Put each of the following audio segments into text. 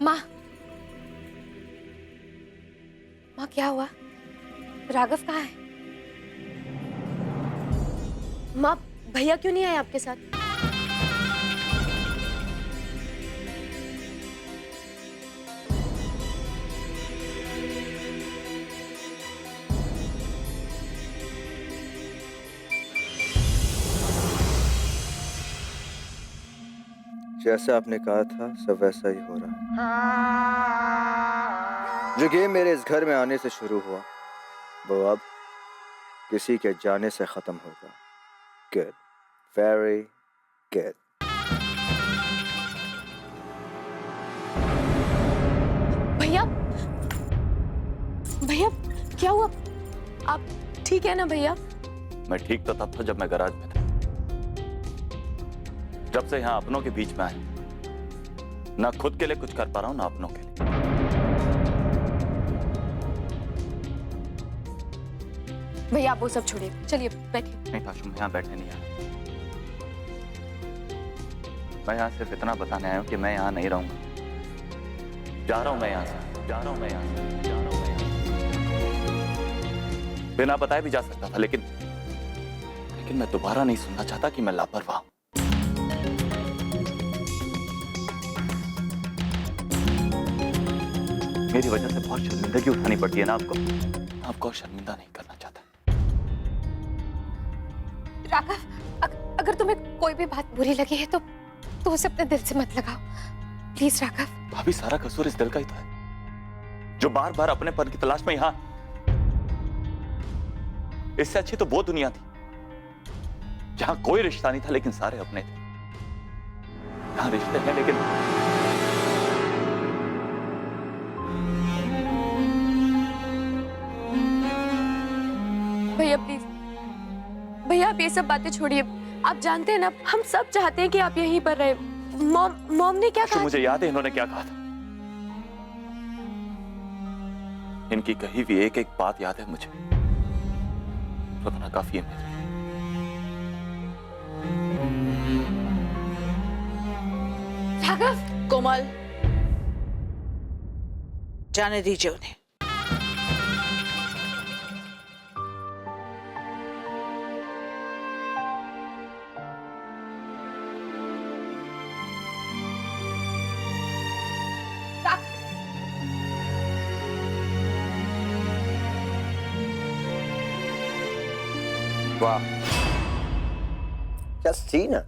माँ, माँ क्या हुआ? राघव कहाँ है? माँ, भैया क्यों नहीं आए आपके साथ? जैसा आपने कहा था सब वैसा ही हो रहा है। जो गेम मेरे इस घर में आने से शुरू हुआ वो अब किसी के जाने से खत्म होगा। Good, very good. भैया, भैया क्या हुआ? आप ठीक है ना भैया? मैं ठीक तो तब था जब मैं गैराज में था। जब से यहां अपनों के बीच में आया, ना खुद के लिए कुछ कर पा रहा हूं ना अपनों के लिए। भैया आप वो सब छोड़िए, चलिए बैठिए। नहीं ताशुम, मैं यहां बैठने नहीं आया। मैं यहां सिर्फ इतना बताने आया हूं कि मैं यहां नहीं रहूंगा। जा रहा हूं मैं यहां से, जा रहा हूं मैं यहां से, जा रहा हूं मैं यहां से। बिना बताए भी जा सकता था, लेकिन मैं दोबारा नहीं सुनना चाहता कि मैं लापरवाह हूं। मेरी वजह से बहुत शर्मिंदगी उठानी पड़ती है ना आपको। आपको शर्मिंदा नहीं करना चाहता। राघव, अगर तुम्हें कोई भी बात बुरी लगी है तो उसे अपने दिल से मत लगाओ, प्लीज राघव। भाभी, सारा कसूर इस दिल का ही तो है जो बार बार अपनेपन की तलाश में यहां। इससे अच्छी तो वो दुनिया थी जहां कोई रिश्ता नहीं था लेकिन सारे अपने थे। यहां रिश्ते हैं लेकिन भैया प्लीज, भैया आप ये सब बातें छोड़िए। आप जानते हैं ना, हम सब चाहते हैं कि आप यहीं पर रहे। मॉम ने क्या कहा? मुझे याद है इन्होंने क्या कहा था। इनकी कही हुई एक एक बात याद है मुझे। उतना काफी है मेरे लिए। राघव, कोमल, जाने दीजिए उन्हें। वाह, क्या सीन है।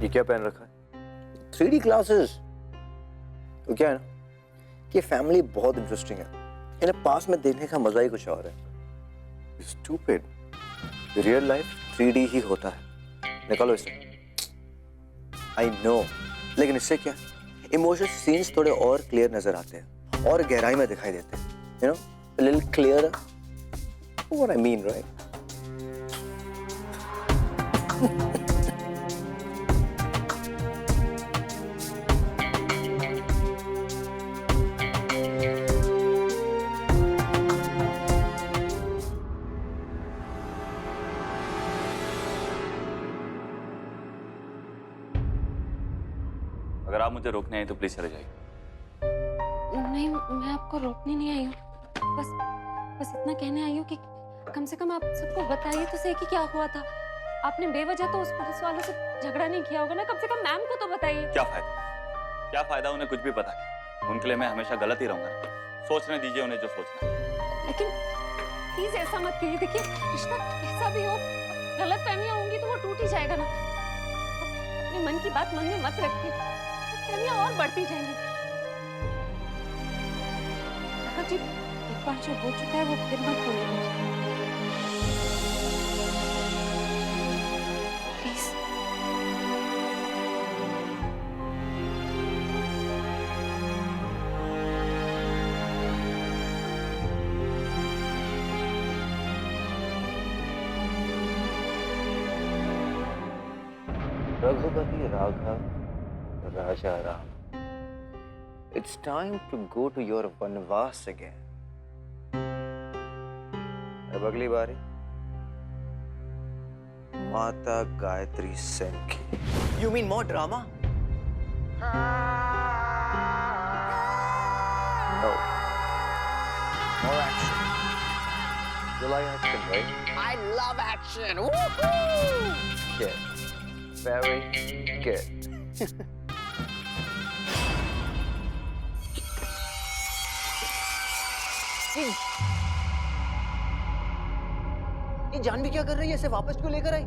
ये क्या पहन रखा है? 3D classes. तो क्या है ना कि फैमिली बहुत इंटरेस्टिंग है, इन्हें पास में देखने का मजा ही कुछ और है। स्टूपिड, रियल लाइफ 3D ही होता है। निकालो इसे। आई नो, लेकिन इससे क्या, इमोशनल सीन्स थोड़े और क्लियर नजर आते हैं और गहराई में दिखाई देते हैं। You know, a little clearer. What I mean, right? अगर आप मुझे रोकने आए तो प्लीज चले जाइए। नहीं, मैं आपको रोकने नहीं आई हूँ। बस इतना कहने आई हूँ कि कम से कम आप सबको बताइए तो सही कि क्या हुआ था। आपने बेवजह तो उस पुलिस वालों से झगड़ा नहीं किया होगा ना, कम से कम मैम को तो बताइए। क्या फायदा उन्हें कुछ भी पता है। उनके लिए मैं हमेशा गलत ही रहूंगा। सोचने दीजिए उन्हें जो सोचना है। लेकिन प्लीज ऐसा मत कीजिए। देखिए, रिश्ता कैसा भी हो, गलत फहमियां होंगी तो वो टूट ही जाएगा ना। अपने मन की बात मन में मत रखिए, फहमियां और बढ़ती जाएंगी। जी, एक बार जो हो चुका है वो फिर मत भूलिएगा please. Raghupati Raghav Raja Ram, it's time to go to your वनवास again. अब अगली बारी माता गायत्री सेन की। You mean more drama? No. More action. You like action, right? I love action. Woohoo! Good. Very good. ये जानवी क्या कर रही है? इसे वापस क्यों लेकर आई?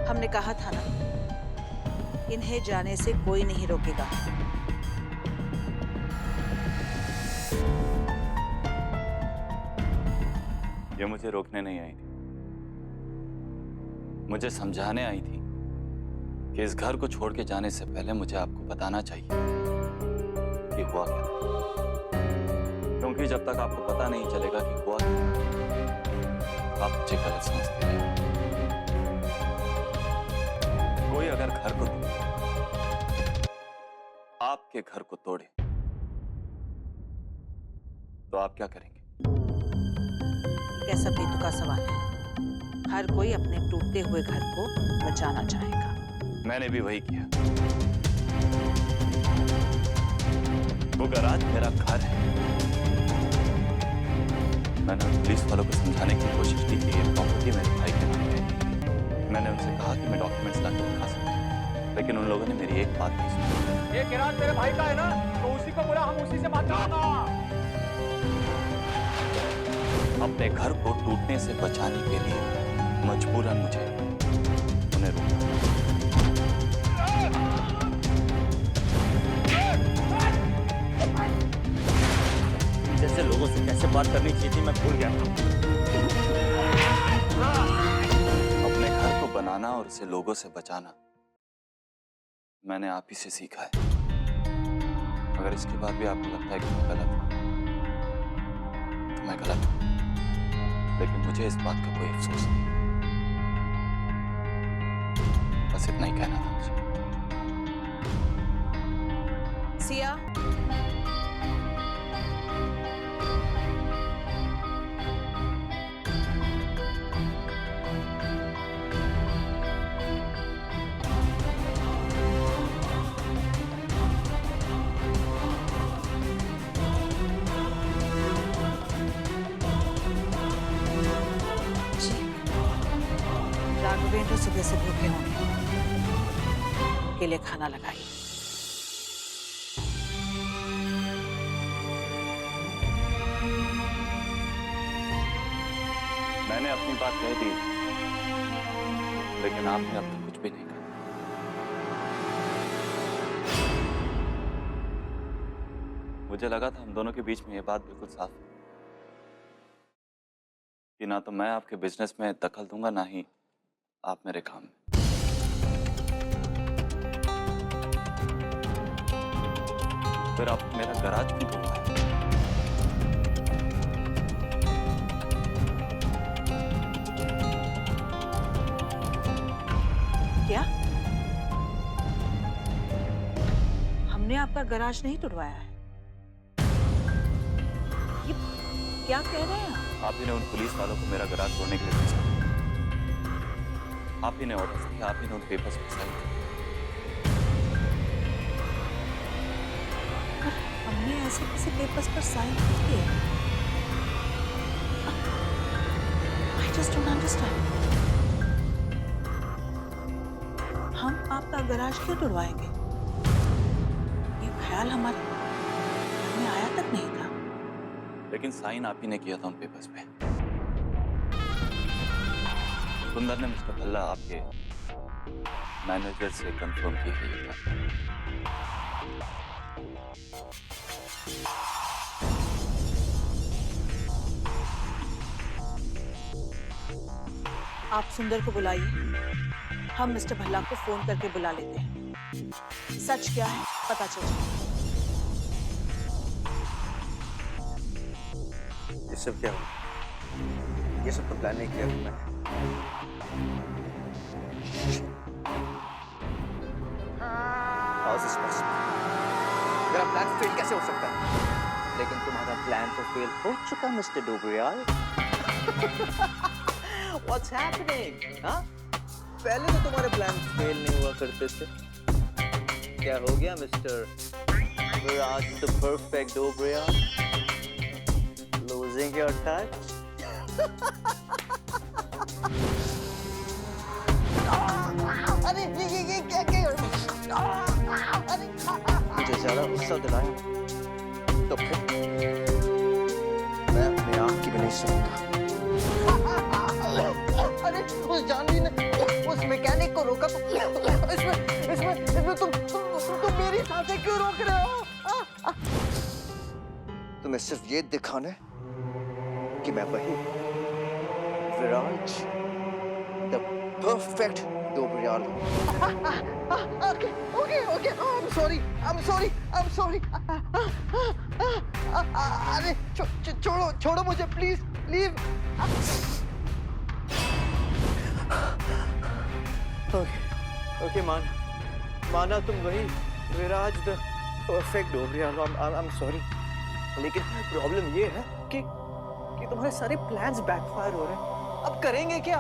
हमने कहा था ना, इन्हें जाने से कोई नहीं रोकेगा। ये मुझे रोकने नहीं आई थी, मुझे समझाने आई थी कि इस घर को छोड़ के जाने से पहले मुझे आपको बताना चाहिए कि हुआ क्या, क्योंकि जब तक आपको पता नहीं चलेगा कि हुआ क्या, आप मुझे गलत समझते रहेंगे। कोई अगर घर को तोड़े, आपके घर को तोड़े, तो आप क्या करेंगे? कैसा बेतुका सवाल है। हर कोई अपने टूटते हुए घर को बचाना चाहेगा। मैंने भी वही किया। वो गराज मेरा घर है। मैंने पुलिस वालों को समझाने की कोशिश की कि ये प्रॉपर्टी मेरे भाई के नाम है। मैंने उनसे कहा कि मैं डॉक्यूमेंट्स ला के दिखा सकता हूं, लेकिन उन लोगों ने मेरी एक बात नहीं सुनी। ये गैराज मेरे भाई का है ना, तो उसी को बोला, हम उसी से बात करेंगे। अपने घर को टूटने से बचाने के लिए मजबूरन मुझे उन्हें रोकना। जैसे लोगों से कैसे बात करनी चाहिए थी मैं भूल गया था। अपने घर को बनाना और उसे लोगों से बचाना मैंने आप ही से सीखा है। अगर इसके बाद भी आपको लगता है कि मैं गलत हूं, तो मैं गलत हूं, लेकिन मुझे इस बात का कोई अफसोस नहीं। बस इतना ही कहना था मुझे। सिया, राघवेंद्र सुबह से भूखे होंगे, के लिए खाना लगाइए। मैंने अपनी बात कह दी, लेकिन आपने अब तक कुछ भी नहीं कहा। मुझे लगा था हम दोनों के बीच में ये बात बिल्कुल साफ है कि ना तो मैं आपके बिजनेस में दखल दूंगा, ना ही आप मेरे काम में। फिर आप मेरा गराज क्यों तोड़वाया? क्या? हमने आपका गराज नहीं तुड़वाया है। ये क्या कह रहे हैं आप ही ने उन पुलिस वालों को मेरा गराज तोड़ने के लिए भेजा। आप ही ने ऑर्डर दिया, आप ही ने उन पेपर्स पे साइन किए। हमने ऐसे किसी पेपर्स पर साइन किए? I just don't understand. हम आपका गराज क्यों तुड़वाएंगे? ये ख्याल हमारे मन में आया तक नहीं था। लेकिन साइन आप ही ने किया था उन पेपर्स पे। सुंदर ने मिस्टर भल्ला आपके मैनेजर से कंफर्म की है ये बात। आप सुंदर को बुलाइए, हम मिस्टर भल्ला को फोन करके बुला लेते हैं। सच क्या है पता चल जाए। ये सब क्या हुआ? ये सब तो प्लान नहीं किया मैंने। How is this possible? मेरा प्लान फेल कैसे हो सकता है? लेकिन तुम्हारा प्लान तो फेल हो चुका मिस्टर डोबरियाल। What's happening? हाँ? पहले तो तुम्हारे प्लान फेल नहीं हुआ करते थे। क्या हो गया mister Viraj the perfect Dobriyal? Losing your touch? अरे ये क्या अरे मुझे ज्यादा गुस्सा दिलाया तो फिर मैं अपने आप की भी नहीं सुनूंगा। अरे उस जानवी ने उस मैकेनिक को रोका तो इसमें तुम मेरी सांसें क्यों रोक रहे हो? तुम्हें सिर्फ ये दिखाने कि मैं वही विराज द परफेक्ट डोबरियाल हूँ। Okay. I'm sorry. अरे छोड़ो मुझे प्लीज लीव। ओके माना तुम वही विराज द परफेक्ट डोबरियाल हो। I'm sorry, लेकिन प्रॉब्लम ये है कि तुम्हारे सारे प्लान्स बैकफायर हो रहे हैं। अब करेंगे क्या?